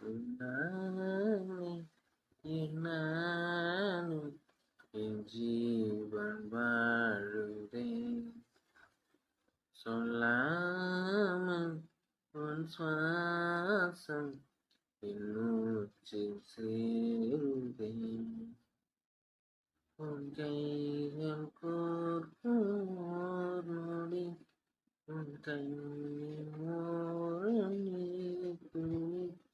உன்னாலே என்னாலும் என் ஜீவன் வாழுதேன். சொல்லாமல் உன் சுவாசம் என் மூச்சில் சேருதேன். உன் கைகள் கோர்க்கும் ஓர் நொடி, உன் கண்ணின் ஓரம் நீர் துளி